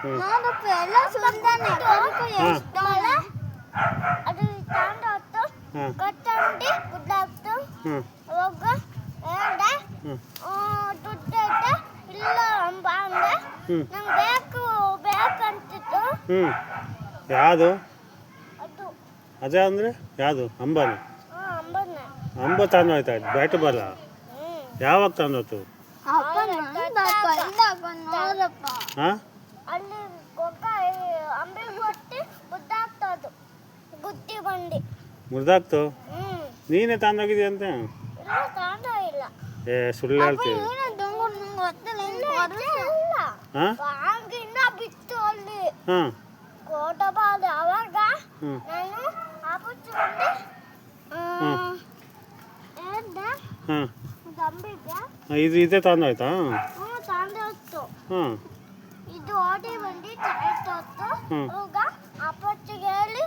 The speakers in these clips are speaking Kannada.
ನೋಡಪ್ಪ ಎಲ್ಲ ಸುಂದನೆ ಅದು ತಾಂಡೋತ್ತು ಕಟ್ಟಂಡಿ ಗುಡ್ಡಾತ್ತು ಹೋಗ ಏಡ ದುಡ್ಡ ಇಲ್ಲ ಅಂಬ ಅಂದ ನಂಗೆ ಬೇಕು ಬೇಕಂತಿತ್ತು ಯಾವುದು ಅದು ಅದೇ ಅಂದರೆ ಯಾವುದು ಅಂಬನ ಅಂಬನ ಅಂಬ ತಂದು ಆಯ್ತಾ ಬ್ಯಾಟ್ ಬಾಲ ಯಾವಾಗ ತಂದೋತು ಹಾಂ ಅಲ್ಲಿ ಗೊಬ್ಬ ಅಂಬೆ ಕೊಟ್ಟು ಗುದ್ದಾಗ್ತದು ಗುದ್ದಿ ಬಂಡಿ ಮುರಿದಾಕ್ತು ನೀನೇ ತಂದೋಗಿದ್ಯಂತೆ ಇಲ್ಲ ತಾಂಡ ಇಲ್ಲ ಏ ಸುಳ್ಳು ಹೇಳ್ತೀವಿ ಹಾಂ ಹಂಗಿಂದ ಬಿತ್ತು ಅಲ್ಲಿ ಹಾಂ ಕೋಟಬಾದ ಅವಾಗ ನಾನು ಆಪುಚ್ಚಿಕೊಂಡು ಹಾಂ ತಂಬಿಗೆ ಇದೇ ತಂದಾಯ್ತಾ ತಂದೆ ಹೊತ್ತು ಹಾಂ ಇದು ಓಡಿ ಬಂದು ತಾಯ್ತೊತ್ತು ಅವಾಗ ಅಪ್ಪಚ್ಚಿಗೆ ಹೇಳಿ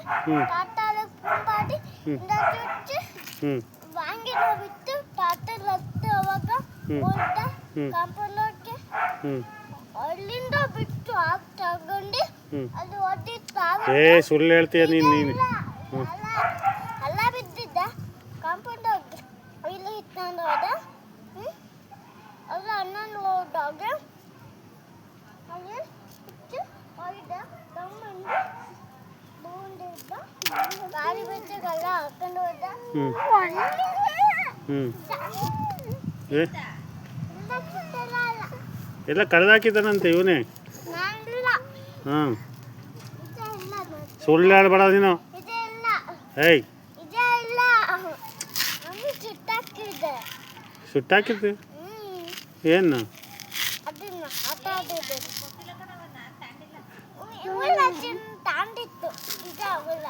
ತಾತಾಲ ಕುಂಬಾಡಿ ಇಂದ ಚುಚ್ಚಿ ವಾಂಗಿನ ಬಿತ್ತು ತಾತಲ್ ಹತ್ತು ಅವಾಗ ಹೋದ ಕಾಂಪೌಂಡ್ಗೆ ಅಲ್ಲಿಂದ ಬಿಟ್ಟು ಆಗ್ ತಗೊಂಡು ಅದು ಒದ್ದಿತ್ತು ಏ ಸುಳ್ಳು ಹೇಳ್ತೀಯ ನೀನು ಅಲ್ಲ ಬಿದ್ದಿದ್ದ ಕಾಂಪೌಂಡ್ ಹೋಗಿ ಇಲ್ಲಿ ಇಟ್ಕೊಂಡು ಹೋದ ಅದು ಹನ್ನೊಂದು ಹೋದಾಗ ಅಲ್ಲಿ ಇಟ್ಟು ಹೋಗಿದ್ದ ತಮ್ಮಂದು ಬಂದಿದ್ದ ಗಾಡಿ ಬೆಚ್ಚಗೆಲ್ಲ ಹಾಕೊಂಡು ಹೋದ ಎಲ್ಲ ಕಳೆದಾಕಿದ್ದಾನಂತೆ ಇವನೇ ನಾನಿಲ್ಲ ಹಾಂ ಇದೇ ಇಲ್ಲ ಸುಳ್ಳು ಹೇಳ್ಬೇಡ ನೀನು ಇದೇ ಇಲ್ಲ ಏಯ್ ಇದೇ ಇಲ್ಲ ಅಲ್ಲಿ ಚಿಟ್ಟಾಕಿದೆ ಸುಟ್ಟಾಕಿದ್ದು ಏನು ಅದನ್ನ ಆಟ ಆಡಿದ್ದು ಇವಳ ತಾಂಡಿತ್ತು ಈಗ ಅವಳ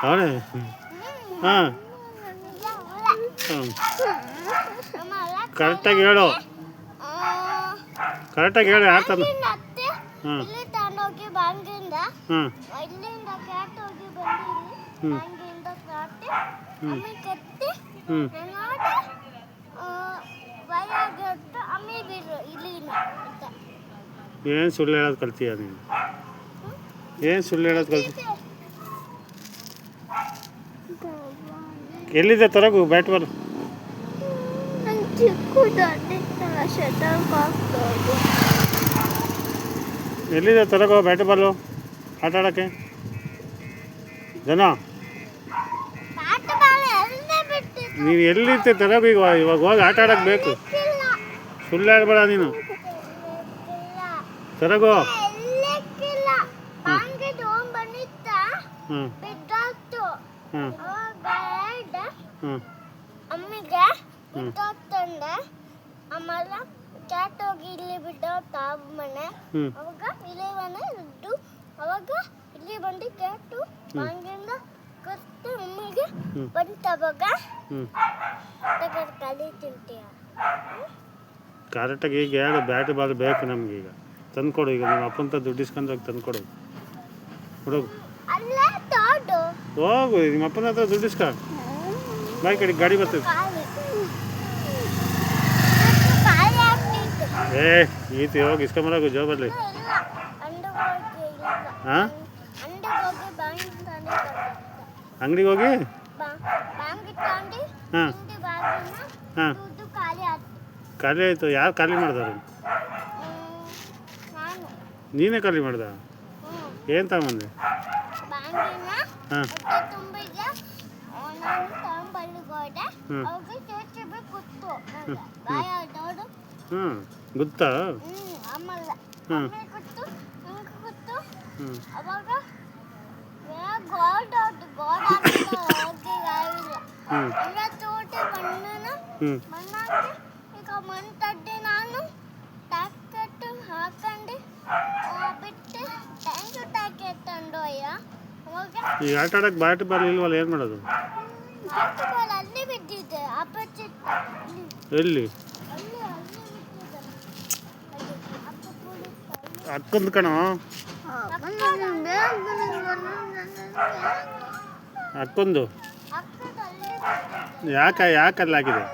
ಅವನೇ ಹಾಂ ಕರೆಕ್ಟಾಗಿ ಹೇಳು ಕರೆಕ್ಟಾಗಿ ಹೇಳು ಯಾರು ತಂದು ಹಾಂ ಇಲ್ಲಿ ತಗೊಂಡೋಗಿ ಬ್ಯಾಂಕಿಂದ ಹಾಂ ಇಲ್ಲಿಂದ ಕ್ಯಾಟ್ ಹೋಗಿ ಬಂದಿರಿ ಬ್ಯಾಂಕಿಂದ ಕಾಟಿ ಅಮ್ಮಿ ಕತ್ತಿ ನೋಡಿ ಬಯಾಗಿಟ್ಟು ಅಮ್ಮಿ ಬಿಡ್ರು ಇಲ್ಲಿನ ಏನು ಸುಳ್ಳು ಹೇಳೋದು ಕಲ್ತೀಯ ನೀನು ಏನು ಸುಳ್ಳು ಹೇಳೋದು ಕಲ್ತಿ ಎಲ್ಲಿದೆ ತರಗು ಬ್ಯಾಟ್ ಬಾಲ್ ಎಲ್ಲಿದೆ ತರಗೋ ಬ್ಯಾಟ್ ಬಾಲು ಆಟ ಆಡೋಕ್ಕೆ ಜನ ನೀನು ಎಲ್ಲಿದ್ದೆ ತರಗು ಈಗ ಇವಾಗ ಹೋಗಿ ಆಟ ಆಡೋಕ್ಕೆ ಬೇಕು ಸುಳ್ಳು ಹೇಳ್ಬೇಡ ನೀನು ತರಗೋ ಹಾಂ ಹಾಂ ಹಾಂ ಅಮ್ಮಿಗೆ ಬಿಟ್ಟೋಗ್ತಂದೆ ಆಮೇಲೆ ಕ್ಯಾಟ್ ಹೋಗಿ ಇಲ್ಲಿ ಬಿಟ್ಟು ತಾವು ಮನೆ ಅವಾಗ ಇಲ್ಲಿ ಮನೆ ಇದ್ದು ಅವಾಗ ಇಲ್ಲಿ ಬಂದು ಕ್ಯಾಟು ಹಂಗಿಂದ ಕತ್ತು ಅಮ್ಮಿಗೆ ಬಂತು ಅವಾಗ ಕಲಿ ತಿಂತೀಯ ಕರೆಕ್ಟಾಗಿ ಈಗ ಹೇಳು ಬ್ಯಾಟ್ ಬಾಲ್ ಬೇಕು ನಮ್ಗೆ ಈಗ ತಂದ್ಕೊಡು ಈಗ ನಿಮ್ಮ ಅಪ್ಪಂತ ದುಡ್ಡು ಇಸ್ಕೊಂಡೋಗಿ ತಂದ್ಕೊಡು ಹುಡುಗು ಅಲ್ಲೇ ತೋಡು ಹೋಗು ನಿಮ್ಮ ಅಪ್ಪನ ಹತ್ರ ದುಡ್ಡು ಇಸ್ಕ ಬಾಯ್ ಕಡೆ ಗಾಡಿ ಬರ್ತದೆ ಏ ಈತಿ ಹೋಗಿ ಇಸ್ಕೊಂಬರಾಗು ಜೋಬಲ್ಲಿ ಹಾಂ ಅಂಗಡಿಗೆ ಹೋಗಿ ಹಾಂ ಹಾಂ ಖಾಲಿ ಆಯಿತು ಯಾರು ಖಾಲಿ ಮಾಡ್ದಾರು ನೀನೇ ಖಾಲಿ ಮಾಡ್ದ ಏನು ತಗೊಂಬಂದೆ ಹಾಂ ಹ್ಞೂ ಗೊತ್ತಾ ಹಾಂ ಈಗ ಆಟ ಆಡಕ್ಕೆ ಬ್ಯಾಟ್ ಬಾಲ್ ಇಲ್ವಲ್ಲ ಏನು ಮಾಡೋದು ಎಲ್ಲಿ ಅಕ್ಕೊಂದು ಕಣೋ ಅಕ್ಕೊಂದು ಯಾಕಲ್ಲಿ ಹಾಕಿದೆ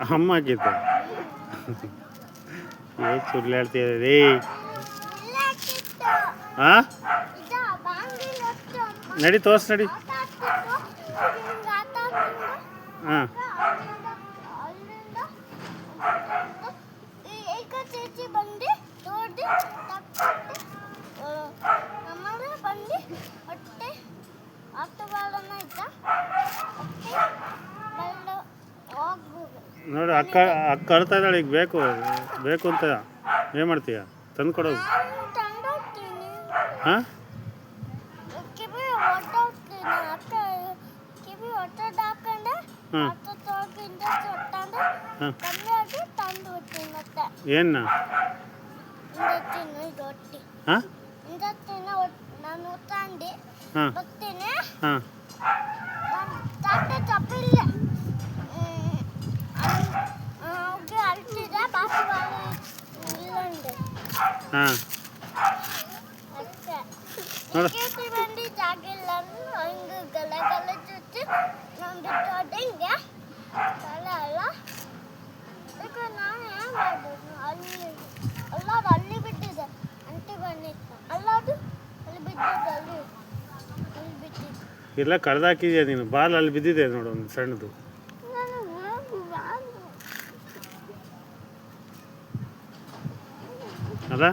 ಅಮ್ಮ ಹಾಕಿದ್ದೆ ಸುಳ್ಳು ಹೇಳ್ತೀಯ ರೀ. ಇಲ್ಲ ಕಿತ್ತು. ಹಾಂ ಇದು ಬಾಂಗಿಲ್ ಹೊತ್ತು ಅಮ್ಮ ನಡಿ ತೋರ್ಸ್ ನಡಿ. ಆಟ ಆಡ್ತಿತ್ತು. ಹಿಂಗ್ ಆಟ ಆಡ್ತಿದ್ದು. ಹಾಂ ಅಲ್ಲಿಂದ ಈಗ ಚೇಚಿ ಬಂದು ನೋಡಿ ತಕ್ಕಂಡು ಆಮೇಲೆ ಬಂದು ಹೊಟ್ಟೆ ಆಟಗಾರನ ಇದ್ದ ಹೊಟ್ಟೆ ಬೆಳ್ಳ ಹೋಗ್ಬೋದು. ನೋಡಿ ಅಕ್ಕ ಅಳ್ತಾ ಇದ್ದಾಳೆ, ಈಗ ಬೇಕು ಬೇಕು ಅಂತ. ಏನು ಮಾಡ್ತೀಯ? ತಂದು ಕೊಡೋದು. ನಾನು ತಂದು ಹೋಗ್ತೀನಿ. ಹಾಂ ಕಿವಿ ಹೊಟ್ಟೋಗ್ತೀನಿ. ಅಕ್ಕ ಕಿವಿ ಹೊಟ್ಟೋದು ಹಾಕೊಂಡೆ ಹಾಂ ಹೊಟ್ಟೆ ತೊಳ್ಗಿಂದ ತೊಟ್ಟಂದು ಹಾಂ ಕಮ್ಮಿಯಾಗಿ ತಂದು ಬಿಡ್ತೀನಿ ಮತ್ತೆ ಏನ ಇಂದತ್ತಿನ ಇದು ಹೊಟ್ಟಿ ಹಾಂ ಇಂದತ್ತಿನ ನಾನು ತಂದು ಹಾಂ ಬರ್ತೀನಿ. ಹಾಂ ನಾನು ತಟ್ಟೆ ತಪ್ಪಿಲ್ಲ ಅವ್ಗೆ ಅಳ್ತಿದೆ ಬಾಸುವಾರಿ ಇಲ್ಲಂದೆ ಹಾಂ ಅಷ್ಟೇ. ನೋಡು. ಕೇತಿ ಬಂದು ಜಾಗಿಲ್ಲ ಹಂಗೆ ಗಲೆ ಗಲೆ ಚುಚ್ಚಿ ನಾನು ಬಿಟ್ಟು ಹೋದಂಗೆ ತಲೆ ಅಲ್ಲ. ಈಗ ನಾನು ಏನು ಮಾಡೋದು? ಅಲ್ಲದು ಅಲ್ಲಿ ಬಿಟ್ಟಿದೆ ಅಂಟಿ ಬಂದಿತ್ತು. ಅಲ್ಲದು ಅಲ್ಲಿ ಬಿದ್ದಿದ್ದು ಅಲ್ಲಿ ಬಿಟ್ಟಿದ್ದು. ಇಲ್ಲ ಕಡ್ದಾಕಿದ್ಯಾ ನೀನು. ಬಾಲ್ ಅಲ್ಲಿ ಬಿದ್ದಿದೆ ನೋಡು ಒಂದು ಸಣ್ಣದು. ನಾನು ಹೋಗುವ ಅಲ್ಲ